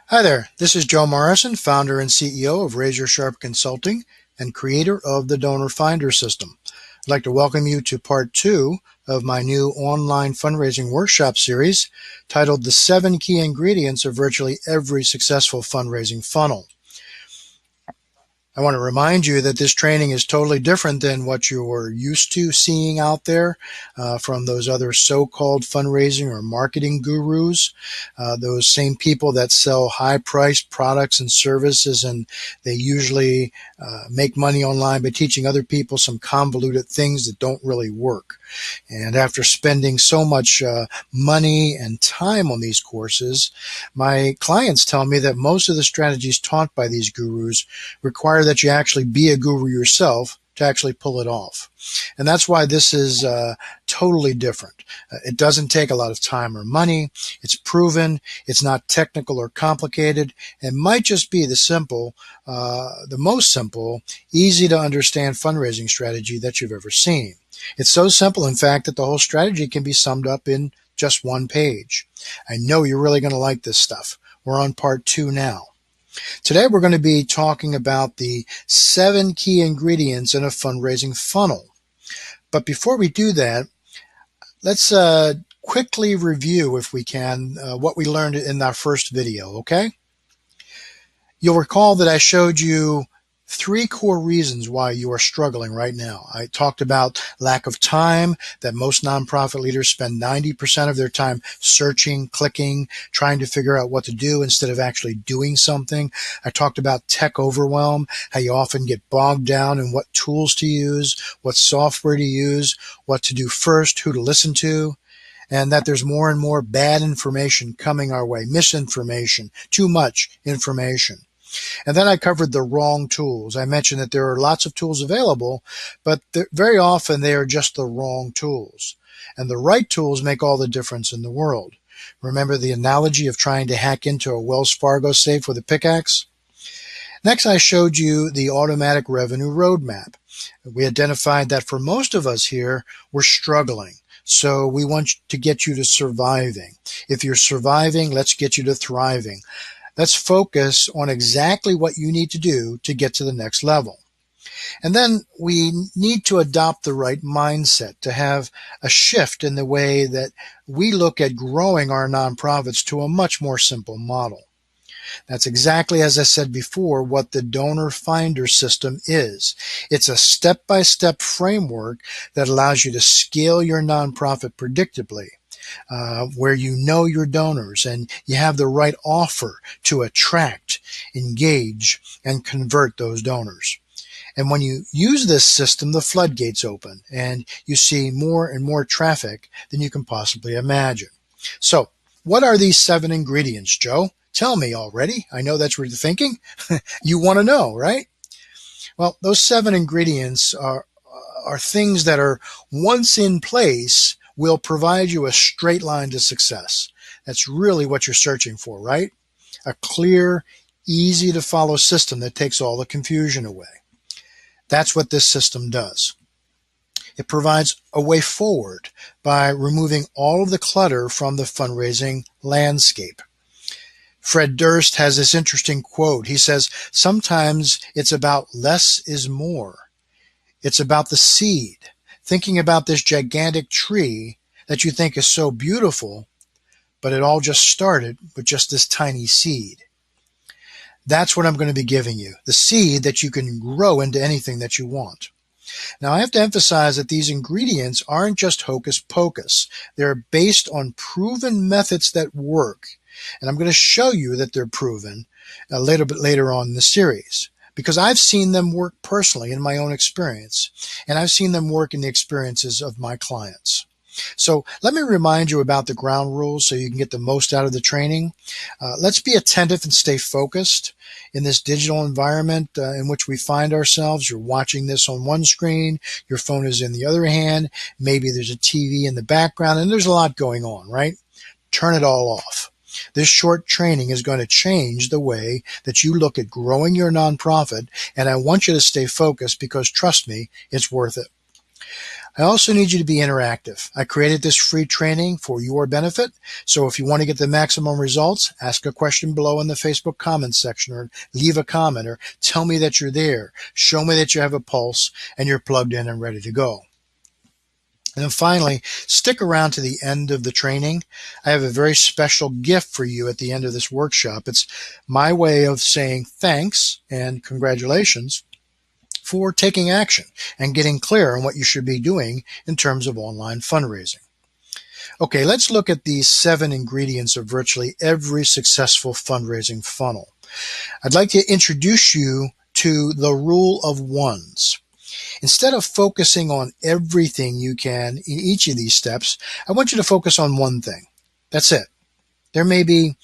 Hi there, this is Joe Morrison, founder and CEO of Razor Sharp Consulting and creator of the Donor Finder System. I'd like to welcome you to part 2 of my new online fundraising workshop series titled The 7 Key Ingredients of Virtually Every Successful Fundraising Funnel. I want to remind you that this training is totally different than what you're used to seeing out there from those other so-called fundraising or marketing gurus, those same people that sell high-priced products and services, and they usually make money online by teaching other people some convoluted things that don't really work. And after spending so much money and time on these courses, my clients tell me that most of the strategies taught by these gurus require that you actually be a guru yourself to actually pull it off. And that's why this is totally different. It doesn't take a lot of time or money. It's proven. It's not technical or complicated. It might just be the most simple, easy to understand fundraising strategy that you've ever seen. It's so simple, in fact, that the whole strategy can be summed up in just one page. I know you're really going to like this stuff. We're on part 2 now. Today, we're going to be talking about the 7 key ingredients in a fundraising funnel. But before we do that, let's quickly review, if we can, what we learned in our first video, okay? You'll recall that I showed you 3 core reasons why you are struggling right now. I talked about lack of time, that most nonprofit leaders spend 90% of their time searching, clicking, trying to figure out what to do instead of actually doing something. I talked about tech overwhelm, how you often get bogged down in what tools to use, what software to use, what to do first, who to listen to, and that there's more and more bad information coming our way, misinformation, too much information. And then I covered the wrong tools. I mentioned that there are lots of tools available, but very often they are just the wrong tools. And the right tools make all the difference in the world. Remember the analogy of trying to hack into a Wells Fargo safe with a pickaxe? Next, I showed you the automatic revenue roadmap. We identified that for most of us here, we're struggling. So we want to get you to surviving. If you're surviving, let's get you to thriving. Let's focus on exactly what you need to do to get to the next level. And then we need to adopt the right mindset to have a shift in the way that we look at growing our nonprofits to a much more simple model. That's exactly, as I said before, what the Donor Finder System is. It's a step-by-step framework that allows you to scale your nonprofit predictably. Where you know your donors and you have the right offer to attract, engage, and convert those donors. And when you use this system, the floodgates open and you see more and more traffic than you can possibly imagine. So, what are these 7 ingredients, Joe? Tell me already. I know that's what you're thinking. You want to know, right? Well, those 7 ingredients are things that are once in place will provide you a straight line to success. That's really what you're searching for, right? A clear, easy to follow system that takes all the confusion away. That's what this system does. It provides a way forward by removing all of the clutter from the fundraising landscape. Fred Durst has this interesting quote. He says, sometimes it's about less is more. It's about the seed. Thinking about this gigantic tree that you think is so beautiful, but it all just started with just this tiny seed. That's what I'm going to be giving you, the seed that you can grow into anything that you want. Now, I have to emphasize that these ingredients aren't just hocus pocus. They're based on proven methods that work. And I'm going to show you that they're proven a little bit later on in the series, because I've seen them work personally in my own experience, and I've seen them work in the experiences of my clients. So let me remind you about the ground rules so you can get the most out of the training. Let's be attentive and stay focused in this digital environment in which we find ourselves. You're watching this on one screen, your phone is in the other hand, maybe there's a TV in the background, and there's a lot going on, right? Turn it all off. This short training is going to change the way that you look at growing your nonprofit, and I want you to stay focused because, trust me, it's worth it. I also need you to be interactive. I created this free training for your benefit. So if you want to get the maximum results, ask a question below in the Facebook comments section, or leave a comment, or tell me that you're there. Show me that you have a pulse and you're plugged in and ready to go. And then finally, stick around to the end of the training. I have a very special gift for you at the end of this workshop. It's my way of saying thanks and congratulations for taking action and getting clear on what you should be doing in terms of online fundraising. Okay, let's look at these 7 ingredients of virtually every successful fundraising funnel. I'd like to introduce you to the rule of ones. Instead of focusing on everything you can in each of these steps, I want you to focus on one thing. That's it. There may be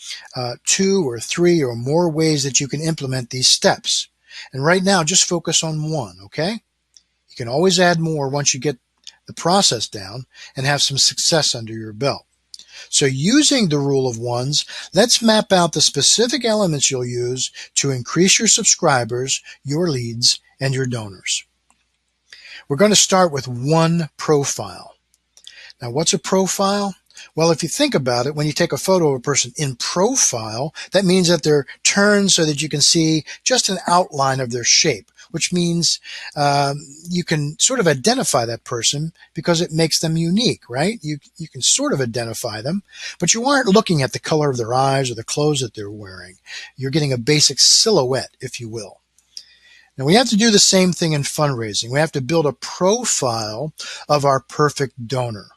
2 or 3 or more ways that you can implement these steps. And right now, just focus on one, okay? You can always add more once you get the process down and have some success under your belt. So using the rule of ones, let's map out the specific elements you'll use to increase your subscribers, your leads, and your donors. We're going to start with one profile. Now, what's a profile? Well, if you think about it, when you take a photo of a person in profile, that means that they're turned so that you can see just an outline of their shape, which means you can sort of identify that person because it makes them unique, right? You can sort of identify them, but you aren't looking at the color of their eyes or the clothes that they're wearing. You're getting a basic silhouette, if you will. Now, we have to do the same thing in fundraising. We have to build a profile of our perfect donor.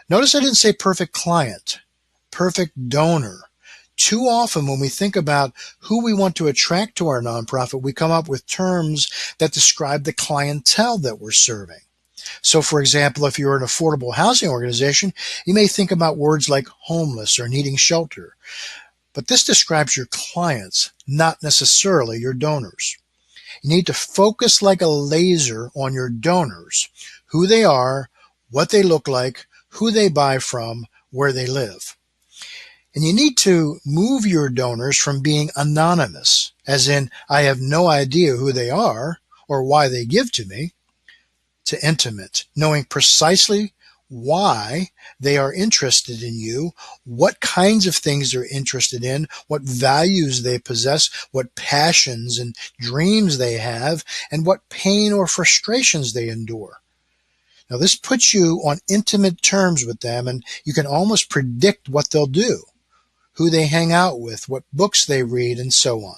Notice I didn't say perfect client, perfect donor. Too often when we think about who we want to attract to our nonprofit, we come up with terms that describe the clientele that we're serving. So, for example, if you're an affordable housing organization, you may think about words like homeless or needing shelter. But this describes your clients, not necessarily your donors. You need to focus like a laser on your donors, who they are, what they look like, who they buy from, where they live. And you need to move your donors from being anonymous, as in, I have no idea who they are or why they give to me, to intimate, knowing precisely why they are interested in you, what kinds of things they're interested in, what values they possess, what passions and dreams they have, and what pain or frustrations they endure. Now, this puts you on intimate terms with them, and you can almost predict what they'll do, who they hang out with, what books they read, and so on.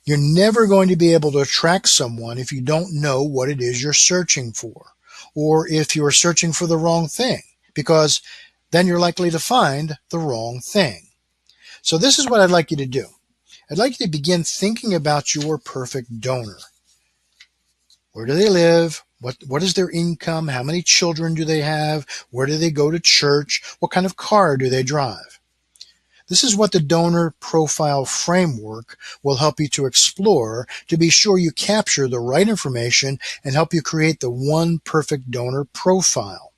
You're never going to be able to attract someone if you don't know what it is you're searching for, or if you're searching for the wrong thing, because then you're likely to find the wrong thing. So this is what I'd like you to do. I'd like you to begin thinking about your perfect donor. Where do they live? What is their income? How many children do they have? Where do they go to church? What kind of car do they drive? This is what the donor profile framework will help you to explore to be sure you capture the right information and help you create the one perfect donor profile.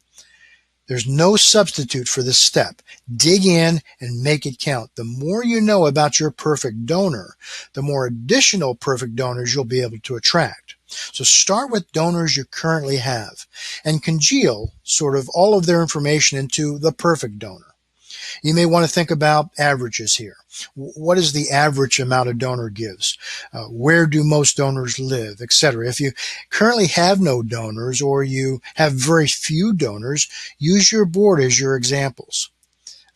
There's no substitute for this step. Dig in and make it count. The more you know about your perfect donor, the more additional perfect donors you'll be able to attract. So start with donors you currently have and congeal sort of all of their information into the perfect donor. You may want to think about averages here. What is the average amount a donor gives? Where do most donors live, etc.? If you currently have no donors or you have very few donors, use your board as your examples.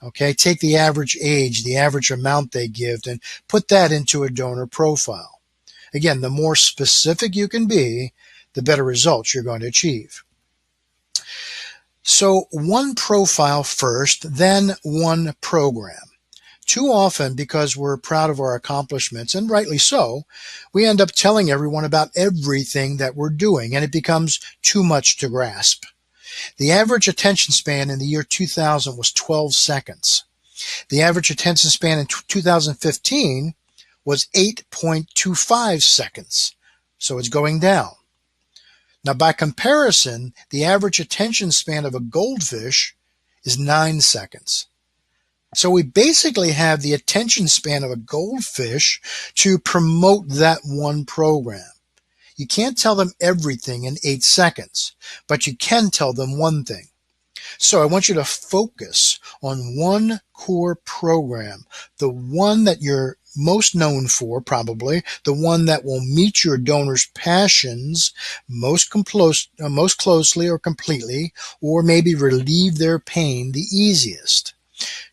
Okay, take the average age, the average amount they give, and put that into a donor profile. Again, the more specific you can be, the better results you're going to achieve. So one profile first, then one program. Too often, because we're proud of our accomplishments, and rightly so, we end up telling everyone about everything that we're doing, and it becomes too much to grasp. The average attention span in the year 2000 was 12 seconds. The average attention span in 2015 was 8.25 seconds. So it's going down. Now, by comparison, the average attention span of a goldfish is 9 seconds. So we basically have the attention span of a goldfish to promote that one program. You can't tell them everything in 8 seconds, but you can tell them one thing. So I want you to focus on one core program, the one that you're most known for, probably, the one that will meet your donors' passions most closely or completely, or maybe relieve their pain the easiest.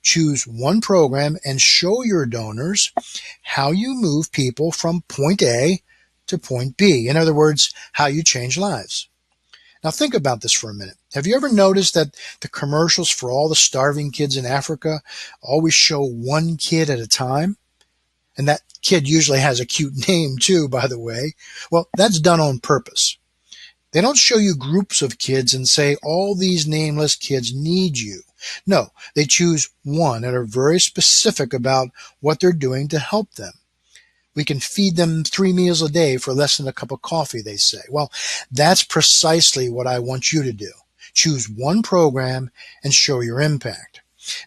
Choose one program and show your donors how you move people from point A to point B. In other words, how you change lives. Now think about this for a minute. Have you ever noticed that the commercials for all the starving kids in Africa always show one kid at a time? And that kid usually has a cute name too, by the way. Well, that's done on purpose. They don't show you groups of kids and say all these nameless kids need you. No, they choose one and are very specific about what they're doing to help them. We can feed them 3 meals a day for less than a cup of coffee, they say. Well, that's precisely what I want you to do. Choose one program and show your impact.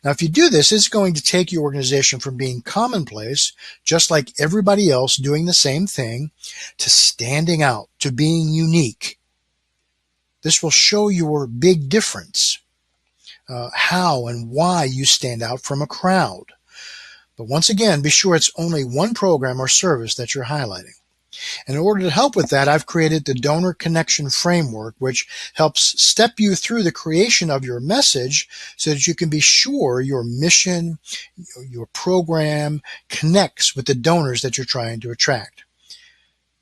Now, if you do this, it's going to take your organization from being commonplace, just like everybody else doing the same thing, to standing out, to being unique. This will show your big difference, how and why you stand out from a crowd. But once again, be sure it's only one program or service that you're highlighting. And in order to help with that, I've created the Donor Connection Framework, which helps step you through the creation of your message so that you can be sure your mission, your program connects with the donors that you're trying to attract.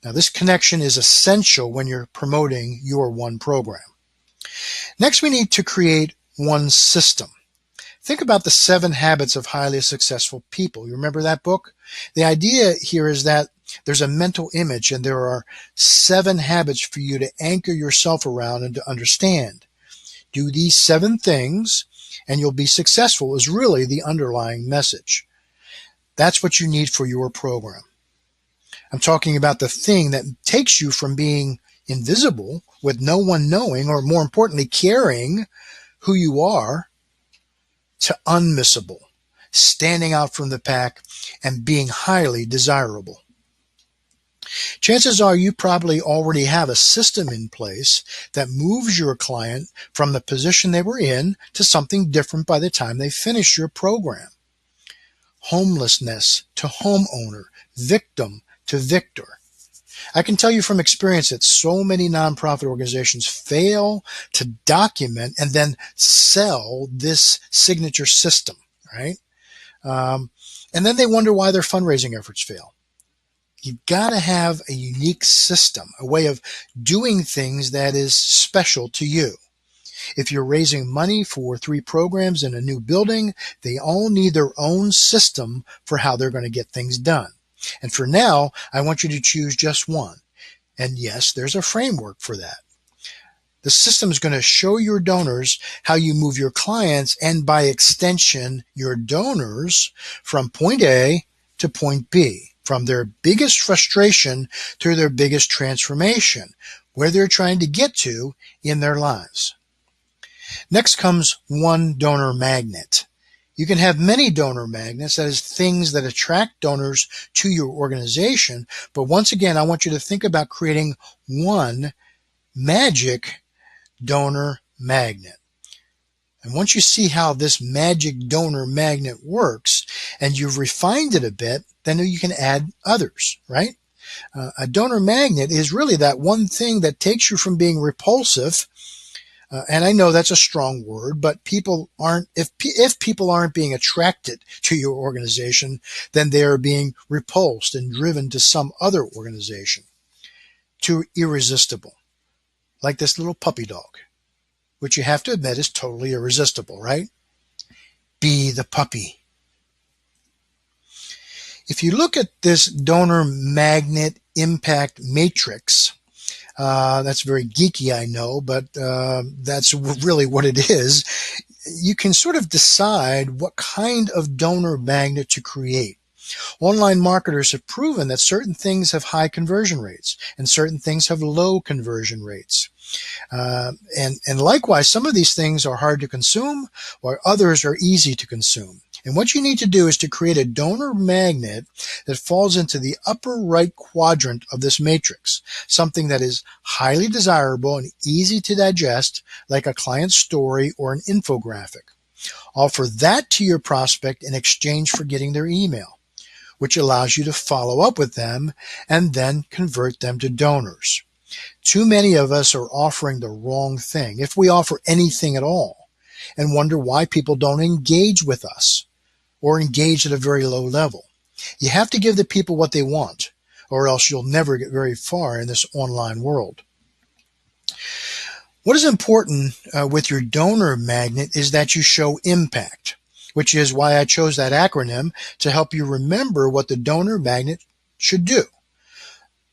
Now, this connection is essential when you're promoting your one program. Next, we need to create one system. Think about the 7 Habits of Highly Successful People. You remember that book? The idea here is that there's a mental image and there are 7 habits for you to anchor yourself around and to understand. Do these 7 things and you'll be successful is really the underlying message. That's what you need for your program. I'm talking about the thing that takes you from being invisible with no one knowing, or more importantly, caring who you are, to unmissable, standing out from the pack and being highly desirable. Chances are you probably already have a system in place that moves your client from the position they were in to something different by the time they finish your program. Homelessness to homeowner, victim to victor. I can tell you from experience that so many nonprofit organizations fail to document and then sell this signature system, right? And then they wonder why their fundraising efforts fail. You've got to have a unique system, a way of doing things that is special to you. If you're raising money for 3 programs in a new building, they all need their own system for how they're going to get things done. And for now, I want you to choose just one. And yes, there's a framework for that. The system is going to show your donors how you move your clients and by extension, your donors from point A to point B, from their biggest frustration to their biggest transformation, where they're trying to get to in their lives. Next comes one donor magnet. You can have many donor magnets, that is, things that attract donors to your organization. But once again, I want you to think about creating one magic donor magnet. And once you see how this magic donor magnet works and you've refined it a bit, then you can add others, right? A donor magnet is really that one thing that takes you from being repulsive. And I know that's a strong word, but people aren't, if people aren't being attracted to your organization, then they are being repulsed and driven to some other organization, to irresistible, like this little puppy dog, which you have to admit is totally irresistible, right? Be the puppy. If you look at this donor magnet impact matrix, that's very geeky, I know, but that's really what it is. You can sort of decide what kind of donor magnet to create. Online marketers have proven that certain things have high conversion rates and certain things have low conversion rates. And likewise, some of these things are hard to consume while others are easy to consume. And what you need to do is to create a donor magnet that falls into the upper right quadrant of this matrix, something that is highly desirable and easy to digest, like a client story or an infographic. Offer that to your prospect in exchange for getting their email, which allows you to follow up with them and then convert them to donors. Too many of us are offering the wrong thing, if we offer anything at all, and wonder why people don't engage with us or engage at a very low level. You have to give the people what they want, or else you'll never get very far in this online world. What is important with your donor magnet is that you show impact, which is why I chose that acronym to help you remember what the donor magnet should do.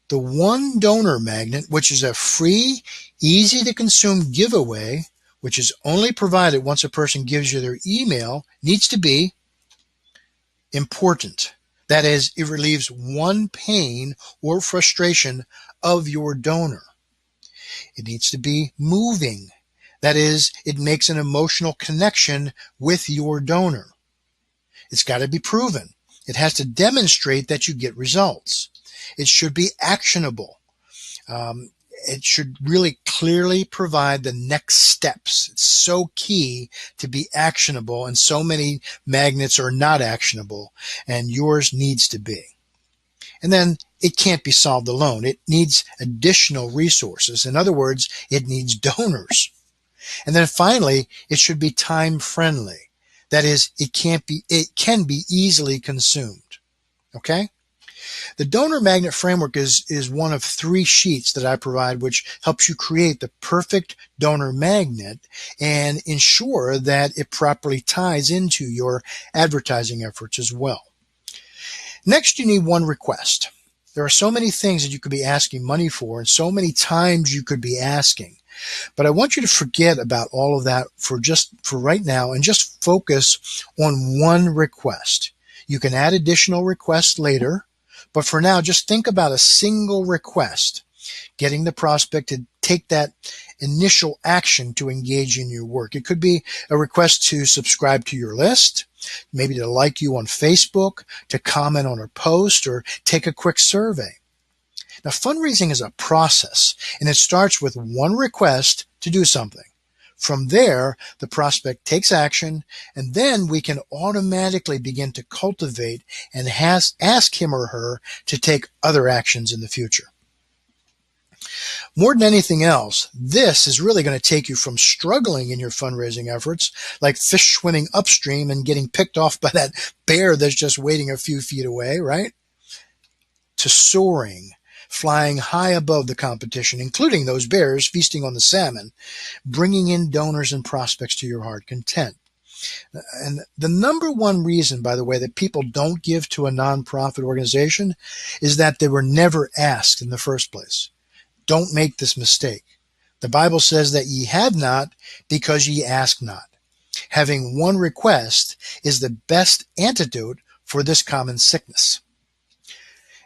The One Donor Magnet, which is a free, easy to consume giveaway, which is only provided once a person gives you their email, needs to be important. That is, it relieves one pain or frustration of your donor. It needs to be moving. That is, it makes an emotional connection with your donor. It's got to be proven. It has to demonstrate that you get results. It should be actionable. It should really clearly provide the next steps. It's so key to be actionable, and so many magnets are not actionable, and yours needs to be. And then it can't be solved alone. It needs additional resources. In other words, it needs donors. And then finally, it should be time friendly. That is, it can be easily consumed. Okay? The donor magnet framework is one of 3 sheets that I provide, which helps you create the perfect donor magnet and ensure that it properly ties into your advertising efforts as well. Next, you need one request. There are so many things that you could be asking money for, and so many times you could be asking. But I want you to forget about all of that for right now and just focus on one request. You can add additional requests later, but for now, just think about a single request, getting the prospect to take that initial action to engage in your work. It could be a request to subscribe to your list, maybe to like you on Facebook, to comment on a post, or take a quick survey. Now, fundraising is a process, and it starts with one request to do something. From there, the prospect takes action, and then we can automatically begin to cultivate and ask him or her to take other actions in the future. More than anything else, this is really going to take you from struggling in your fundraising efforts, like fish swimming upstream and getting picked off by that bear that's just waiting a few feet away, right? To soaring, flying high above the competition, including those bears feasting on the salmon, bringing in donors and prospects to your heart content. And the number one reason, by the way, that people don't give to a nonprofit organization is that they were never asked in the first place. Don't make this mistake. The Bible says that ye have not because ye ask not. Having one request is the best antidote for this common sickness.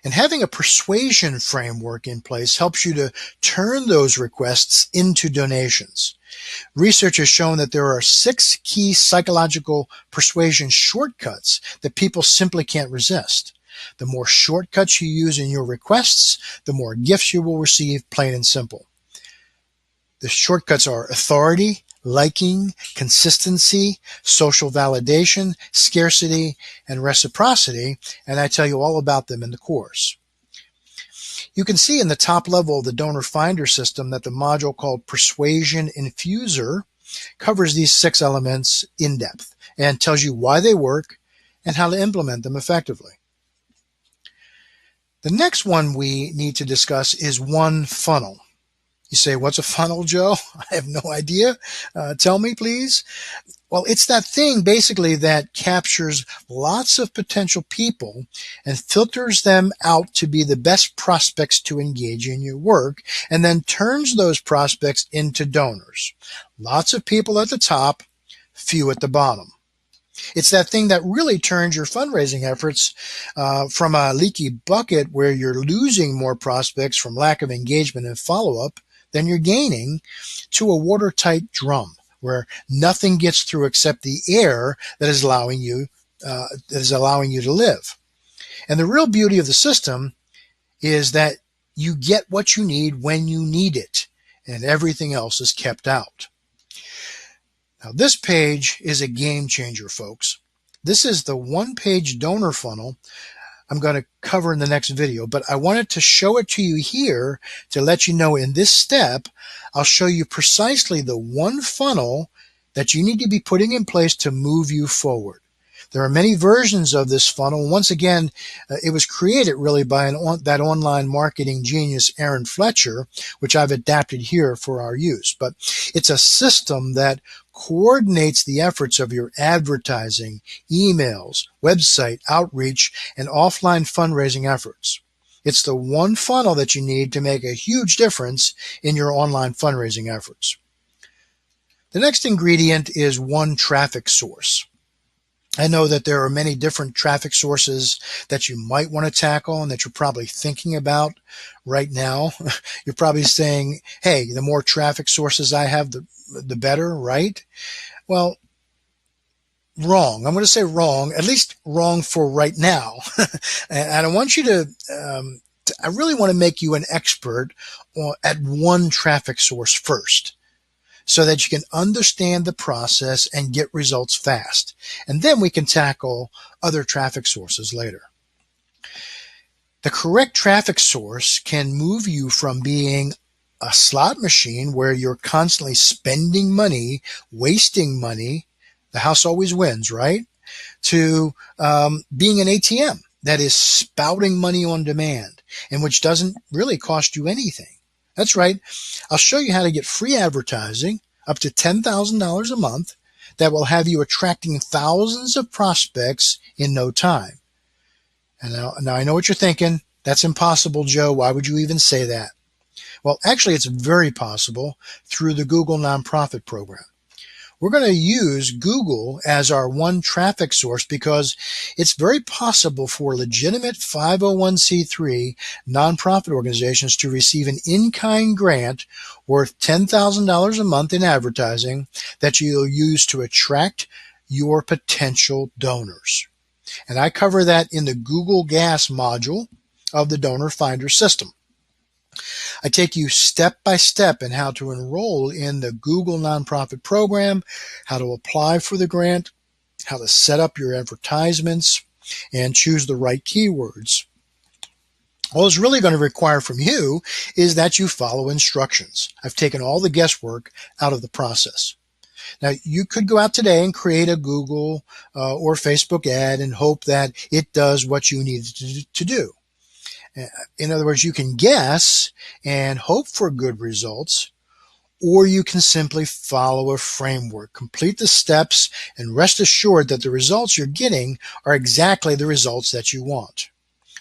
And having a persuasion framework in place helps you to turn those requests into donations. Research has shown that there are 6 key psychological persuasion shortcuts that people simply can't resist. The more shortcuts you use in your requests, the more gifts you will receive, plain and simple. The shortcuts are authority, liking, consistency, social validation, scarcity, and reciprocity, and I tell you all about them in the course. You can see in the top level of the Donor Finder system that the module called Persuasion Infuser covers these 6 elements in depth and tells you why they work and how to implement them effectively. The next one we need to discuss is one funnel. You say, what's a funnel, Joe? I have no idea. Tell me, please. Well, it's that thing basically that captures lots of potential people and filters them out to be the best prospects to engage in your work, and then turns those prospects into donors. Lots of people at the top, few at the bottom. It's that thing that really turns your fundraising efforts from a leaky bucket where you're losing more prospects from lack of engagement and follow-up than you're gaining, to a watertight drum where nothing gets through except the air that is allowing you that is allowing you to live. And the real beauty of the system is that you get what you need when you need it, and everything else is kept out. Now, this page is a game changer, folks. This is the one-page donor funnel I'm going to cover in the next video, but I wanted to show it to you here to let you know in this step, I'll show you precisely the one funnel that you need to be putting in place to move you forward. There are many versions of this funnel. Once again, it was created really by that online marketing genius, Aaron Fletcher, which I've adapted here for our use. But it's a system that coordinates the efforts of your advertising, emails, website outreach, and offline fundraising efforts. It's the one funnel that you need to make a huge difference in your online fundraising efforts. The next ingredient is one traffic source. I know that there are many different traffic sources that you might want to tackle and that you're probably thinking about right now. You're probably saying, hey, the more traffic sources I have, the better, right? Well, wrong. I'm going to say wrong, at least wrong for right now. And I want you to, I really want to make you an expert at one traffic source first, so that you can understand the process and get results fast. And then we can tackle other traffic sources later. The correct traffic source can move you from being a slot machine where you're constantly spending money, wasting money, the house always wins, right? To being an ATM that is spouting money on demand and which doesn't really cost you anything. That's right. I'll show you how to get free advertising up to $10,000 a month that will have you attracting thousands of prospects in no time. And now I know what you're thinking. That's impossible, Joe. Why would you even say that? Well, actually, it's very possible through the Google Nonprofit Program. We're going to use Google as our one traffic source because it's very possible for legitimate 501c3 nonprofit organizations to receive an in-kind grant worth $10,000 a month in advertising that you'll use to attract your potential donors. And I cover that in the Google Gas module of the Donor Finder system. I take you step by step in how to enroll in the Google Nonprofit Program, how to apply for the grant, how to set up your advertisements, and choose the right keywords. All it's really going to require from you is that you follow instructions. I've taken all the guesswork out of the process. Now, you could go out today and create a Google or Facebook ad and hope that it does what you need to do. In other words, you can guess and hope for good results, or you can simply follow a framework, complete the steps, and rest assured that the results you're getting are exactly the results that you want.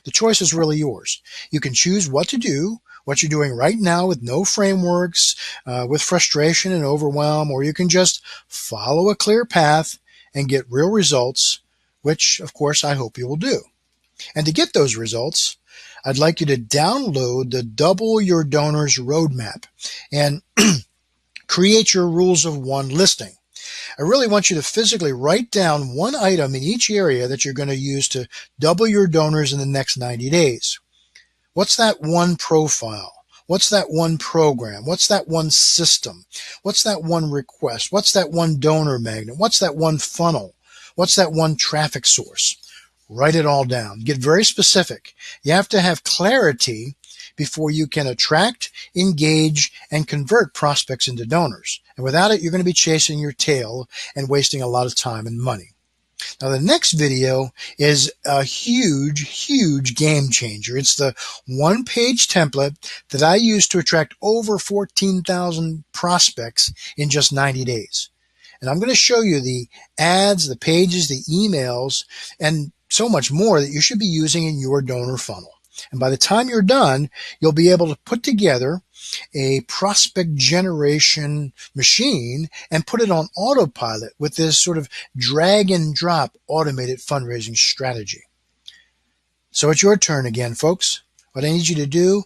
The choice is really yours. You can choose what to do, what you're doing right now with no frameworks, with frustration and overwhelm, or you can just follow a clear path and get real results, which, of course, I hope you will do. And to get those results, I'd like you to download the Double Your Donors Roadmap and create your Rules of One listing. I really want you to physically write down one item in each area that you're going to use to double your donors in the next 90 days. What's that one profile? What's that one program? What's that one system? What's that one request? What's that one donor magnet? What's that one funnel? What's that one traffic source? Write it all down. Get very specific. You have to have clarity before you can attract, engage, and convert prospects into donors. And without it, you're going to be chasing your tail and wasting a lot of time and money. Now, the next video is a huge, huge game changer. It's the one-page template that I use to attract over 14,000 prospects in just 90 days. And I'm going to show you the ads, the pages, the emails, and so much more that you should be using in your donor funnel. And by the time you're done, you'll be able to put together a prospect generation machine and put it on autopilot with this sort of drag and drop automated fundraising strategy. So it's your turn again, folks. What I need you to do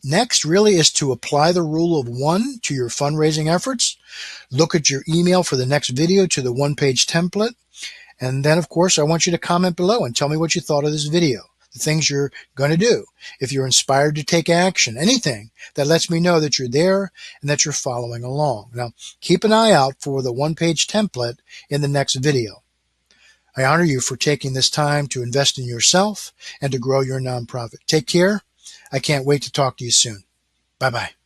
next really is to apply the rule of one to your fundraising efforts. Look at your email for the next video to the one-page template. And then, of course, I want you to comment below and tell me what you thought of this video, the things you're going to do. If you're inspired to take action, anything that lets me know that you're there and that you're following along. Now, keep an eye out for the one-page template in the next video. I honor you for taking this time to invest in yourself and to grow your nonprofit. Take care. I can't wait to talk to you soon. Bye-bye.